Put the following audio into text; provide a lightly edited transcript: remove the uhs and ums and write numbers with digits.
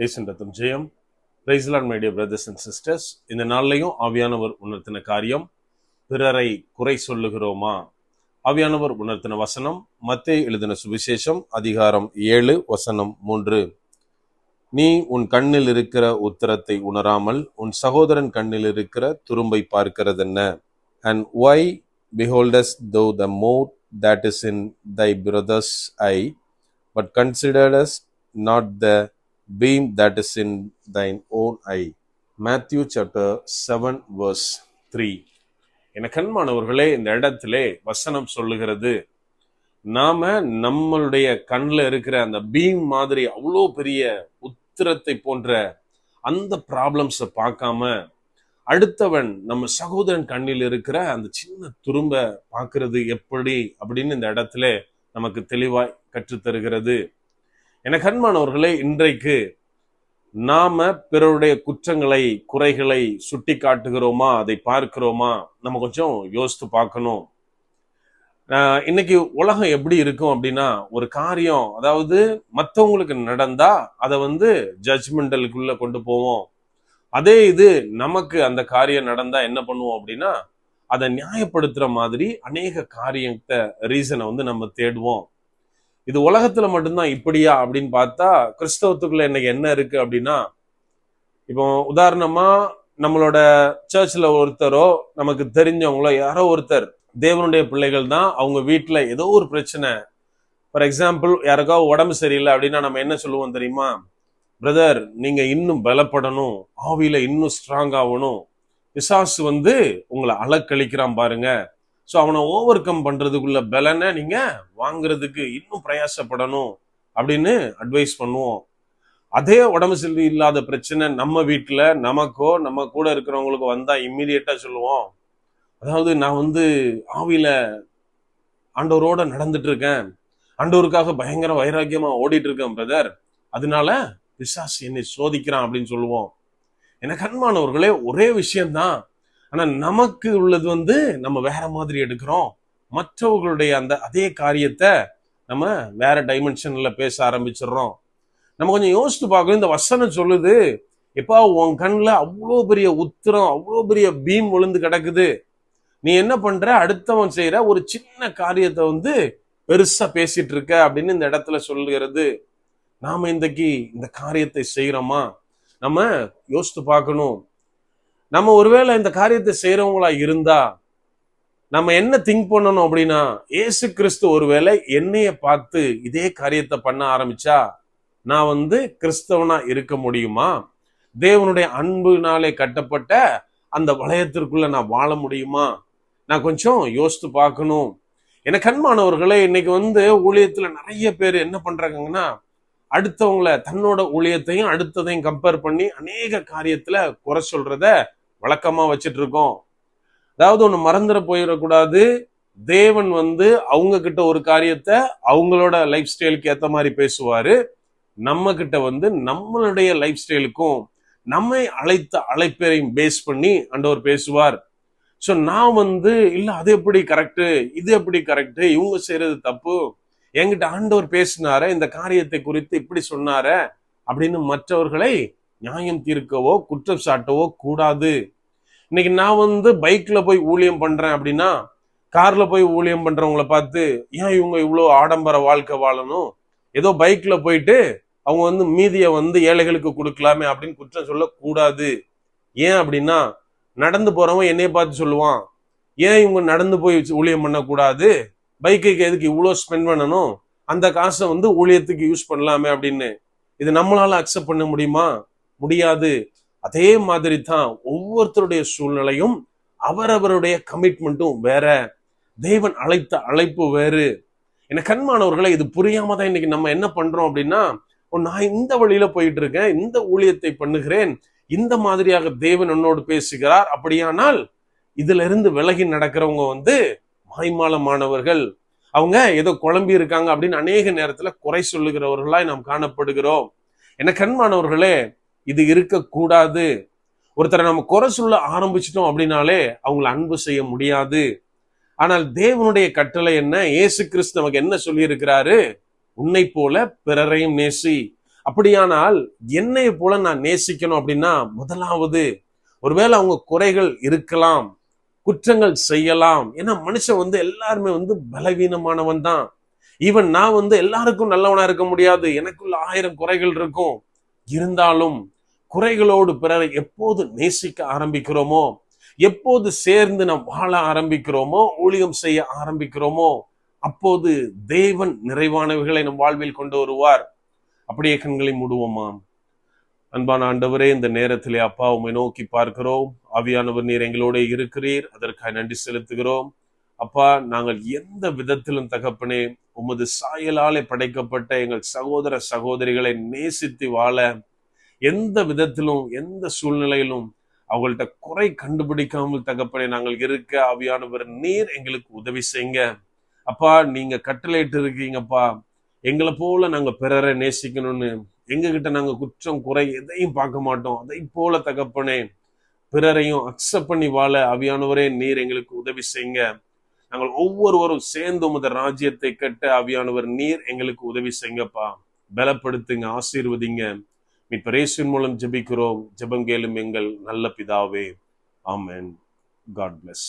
இயேசுவின் ரத்தம் ஜெயம். Praise the Lord my dear brothers and sisters. இந்த நாள்லையும் ஆவியானவர் உணர்த்தின காரியம், பிறரை குறை சொல்லுகிறோமா? ஆவியானவர் உணர்த்தின வசனம் மத்தேயு எழுதின சுவிசேஷம் அதிகாரம் 7 வசனம் 3. நீ உன் கண்ணில் இருக்கிற உத்தரத்தை உணராமல் உன் சகோதரன் கண்ணில் இருக்கிற துரும்பை பார்க்கிறதென்ன? And why beholdest thou the mote that is in thy brother's eye, but considerest not the beam that is in thine own eye? Matthew chapter 7 verse 3. என கண்மானவர்களே, இந்த இடத்திலே வசனம் சொல்லுகிறது, நாம நம்மளுடைய கண்ணில் இருக்கிற அந்த பீம் மாதிரி அவ்வளோ பெரிய உத்திரத்தை போன்ற அந்த ப்ராப்ளம்ஸை பார்க்காம அடுத்தவன் நம்ம சகோதரன் கண்ணில் இருக்கிற அந்த சின்ன துரும்ப பார்க்கறது எப்படி அப்படின்னு இந்த இடத்துல நமக்கு தெளிவாய் கற்றுத்தருகிறது. என கண்மானவர்களே, இன்றைக்கு நாம பிறருடைய குற்றங்களை குறைகளை சுட்டி காட்டுகிறோமா, அதை பார்க்கிறோமா? நம்ம கொஞ்சம் யோசித்து பார்க்கணும். இன்னைக்கு உலகம் எப்படி இருக்கும் அப்படின்னா, ஒரு காரியம் அதாவது மற்றவங்களுக்கு நடந்தா அதை ஜட்ஜ்மெண்டலுக்குள்ள கொண்டு போவோம். அதே இது நமக்கு அந்த காரியம் நடந்தா என்ன பண்ணுவோம் அப்படின்னா, அதை நியாயப்படுத்துற மாதிரி அநேக காரியத்தை ரீசனை நம்ம தேடுவோம். இது உலகத்துல மட்டும்தான் இப்படியா அப்படின்னு பார்த்தா, கிறிஸ்தவத்துக்குள்ள இன்னைக்கு என்ன இருக்கு அப்படின்னா, இப்போ உதாரணமா நம்மளோட சர்ச்ல ஒருத்தரோ நமக்கு தெரிஞ்சவங்களோ யாரோ ஒருத்தர் தேவனுடைய பிள்ளைகள் தான், அவங்க வீட்டுல ஏதோ ஒரு பிரச்சனை, ஃபார் எக்ஸாம்பிள் யாருக்காவது உடம்பு சரியில்லை அப்படின்னா நம்ம என்ன சொல்லுவோம் தெரியுமா? பிரதர், நீங்க இன்னும் பலப்படணும், ஆவியில இன்னும் ஸ்ட்ராங் ஆகணும், பிசாசு உங்களை அலக்கழிக்கிறான் பாருங்க, ஸோ அவனை ஓவர் கம் பண்றதுக்குள்ள பலனை நீங்க வாங்குறதுக்கு இன்னும் பிரயாசப்படணும் அப்படின்னு அட்வைஸ் பண்ணுவோம். அதே உடம்பு சரி இல்லாத பிரச்சனை நம்ம வீட்டுல நமக்கோ நம்ம கூட இருக்கிறவங்களுக்கோ வந்தா இம்மீடியட்டா சொல்லுவோம், அதாவது நான் ஆவியில ஆண்டவரோட நடந்துட்டு இருக்கேன், ஆண்டவருக்காக பயங்கர வைராக்கியமா ஓடிட்டு இருக்கேன் பிரதர், அதனால பிசாசு என்னை சோதிக்கிறான் அப்படின்னு சொல்லுவோம். எனக்கு அன்பானவர்களே, ஒரே விஷயம்தான், ஆனா நமக்கு உள்ளது நம்ம வேற மாதிரி எடுக்கிறோம். மற்றவர்களுடைய அந்த அதே காரியத்தை நம்ம வேற டைமென்ஷன்ல பேச ஆரம்பிச்சிடுறோம். நம்ம கொஞ்சம் யோசித்து பார்க்கணும். இந்த வசனம் சொல்லுது, எப்பா உன் கண்ணில் அவ்வளோ பெரிய உத்திரம், அவ்வளோ பெரிய பீம் விழுந்து கிடக்குது, நீ என்ன பண்ற, அடுத்தவன் செய்யற ஒரு சின்ன காரியத்தை பெருசா பேசிட்டு இருக்க அப்படின்னு இந்த இடத்துல சொல்லுகிறது. நாம இன்றைக்கு இந்த காரியத்தை செய்யறோமா? நம்ம யோசித்து பார்க்கணும். நம்ம ஒருவேளை இந்த காரியத்தை செய்யறவங்களா இருந்தா நம்ம என்ன திங்க் பண்ணணும் அப்படின்னா, ஏசு கிறிஸ்து ஒருவேளை என்னைய பார்த்து இதே காரியத்தை பண்ண ஆரம்பிச்சா நான் கிறிஸ்தவனா இருக்க முடியுமா? தேவனுடைய அன்புனாலே கட்டப்பட்ட அந்த வளையத்திற்குள்ள நான் வாழ முடியுமா? நான் கொஞ்சம் யோசித்து பார்க்கணும். எனக்கு அன்பானவர்களே, இன்னைக்கு ஊழியத்துல நிறைய பேர் என்ன பண்றாங்கன்னா, அடுத்தவங்கள தன்னோட ஊழியத்தையும் அடுத்ததையும் கம்பேர் பண்ணி அநேக காரியத்துல குறை சொல்றத வழக்கமா வச்சுட்டு இருக்கோம். அதாவது ஒண்ணு மறந்துட போயிடக்கூடாது, தேவன் அவங்க கிட்ட ஒரு காரியத்தை அவங்களோட லைஃப் ஸ்டைலுக்கு ஏத்த மாதிரி பேசுவாரு, நம்ம கிட்ட நம்மளுடைய லைஃப் ஸ்டைலுக்கும் நம்மை அழைத்த அழைப்பையும் பேஸ் பண்ணி ஆண்டவர் பேசுவார். ஸோ நான் இல்ல அது எப்படி கரெக்டு, இது எப்படி கரெக்டு, இவங்க செய்யறது தப்பு, என்கிட்ட ஆண்டவர் பேசினார, இந்த காரியத்தை குறித்து இப்படி சொன்னார அப்படின்னு மற்றவர்களை நியாயம் தீர்க்கவோ குற்றம் சாட்டவோ கூடாது. இன்னைக்கு நான் பைக்ல போய் ஊழியம் பண்றேன் அப்படின்னா, கார்ல போய் ஊழியம் பண்றவங்களை பார்த்து ஏன் இவங்க இவ்வளோ ஆடம்பர வாழ்க்கை வாழணும், ஏதோ பைக்ல போயிட்டு அவங்க மீதியை ஏழைகளுக்கு கொடுக்கலாமே அப்படின்னு குற்றம் சொல்லக்கூடாது. ஏன் அப்படின்னா, நடந்து போறவன் என்னைய பார்த்து சொல்லுவான், ஏன் இவங்க நடந்து போய் ஊழியம் பண்ணக்கூடாது, பைக்குக்கு எதுக்கு இவ்வளோ ஸ்பெண்ட் பண்ணணும், அந்த காசை ஊழியத்துக்கு யூஸ் பண்ணலாமே அப்படின்னு. இது நம்மளால அக்செப்ட் பண்ண முடியுமா? முடியாது. அதே மாதிரி தான் ஒவ்வொருத்தருடைய சூழ்நிலையும் அவரவருடைய கமிட்மெண்ட்டும் வேற, தேவன் அழைத்த அழைப்பு வேறு. எனக்கு கண்மானவர்களை, இது புரியாம தான் இன்னைக்கு நம்ம என்ன பண்றோம் அப்படின்னா, நான் இந்த வழியில போயிட்டு இருக்கேன், இந்த ஊழியத்தை பண்ணுகிறேன், இந்த மாதிரியாக தேவன் என்னோடு பேசுகிறார், அப்படியானால் இதுல இருந்து விலகி நடக்கிறவங்க மாய்மாலமானவர்கள், அவங்க ஏதோ குழம்பி இருக்காங்க அப்படின்னு அநேக நேரத்துல குறை சொல்லுகிறவர்களாய் நாம் காணப்படுகிறோம். என கண்மானவர்களே, இது இருக்கக்கூடாது. ஒருத்தரை நம்ம குறை சொல்ல ஆரம்பிச்சிட்டோம் அப்படின்னாலே அவங்களை அன்பு செய்ய முடியாது. ஆனால் தேவனுடைய கட்டளை என்ன? இயேசு கிறிஸ்து நமக்கு என்ன சொல்லி இருக்கிறாரு? உன்னை போல பிறரையும் நேசி. அப்படியானால் என்னை போல நான் நேசிக்கணும் அப்படின்னா முதலாவது, ஒருவேளை அவங்க குறைகள் இருக்கலாம், குற்றங்கள் செய்யலாம். ஏன்னா மனுஷன் எல்லாருமே பலவீனமானவன் தான். ஈவன் நான் எல்லாருக்கும் நல்லவனா இருக்க முடியாது. எனக்குள்ள 1000 குறைகள் இருக்கும். இருந்தாலும் குறைகளோடு பிறரை எப்போது நேசிக்க ஆரம்பிக்கிறோமோ, எப்போது சேர்ந்து நாம் வாழ ஆரம்பிக்கிறோமோ, ஊழியம் செய்ய ஆரம்பிக்கிறோமோ, அப்போது தேவன் நிறைவானவைகளை நம் வாழ்வில் கொண்டு வருவார். அப்படியே கண்களை மூடுவோமா? அன்பான ஆண்டவரே, இந்த நேரத்திலே அப்பா உம்மை நோக்கி பார்க்கிறோம். ஆவியானவர் நீர் எங்களோட இருக்கிறீர், அதற்காக நன்றி செலுத்துகிறோம். அப்பா, நாங்கள் எந்த விதத்திலும் தகப்பனே உமது சாயலாலே படைக்கப்பட்ட எங்கள் சகோதர சகோதரிகளை நேசித்து வாழ எந்த விதத்திலும் எந்த சூழ்நிலையிலும் அவங்கள்ட்ட குறை கண்டுபிடிக்காமல் தகப்பனே நாங்கள் இருக்க ஆவியானவர் நீர் எங்களுக்கு உதவி செய்யுங்க. அப்பா, நீங்க கட்டளையிட்டு இருக்கீங்கப்பா, எங்களை போல நாங்க பிறரை நேசிக்கணும்னு. எங்க கிட்ட நாங்க குற்றம் குறை எதையும் பார்க்க மாட்டோம். அதை போல தகப்பனே பிறரையும் அக்செப்ட் பண்ணி வாழ ஆவியானவரே நீர் எங்களுக்கு உதவி செய்யுங்க. நாங்கள் ஒவ்வொருவரும் சேர்ந்து உமது ராஜ்யத்தை கட்ட ஆவியானவர் நீர் எங்களுக்கு உதவி செய்யுங்கப்பா. பலப்படுத்துங்க, ஆசீர்வதிங்க. மீட்பர் இயேசுவின் மூலம் ஜெபிக்கிறோம். ஜெபம் கேளும் எங்கள் நல்ல பிதாவே. ஆமென். God bless.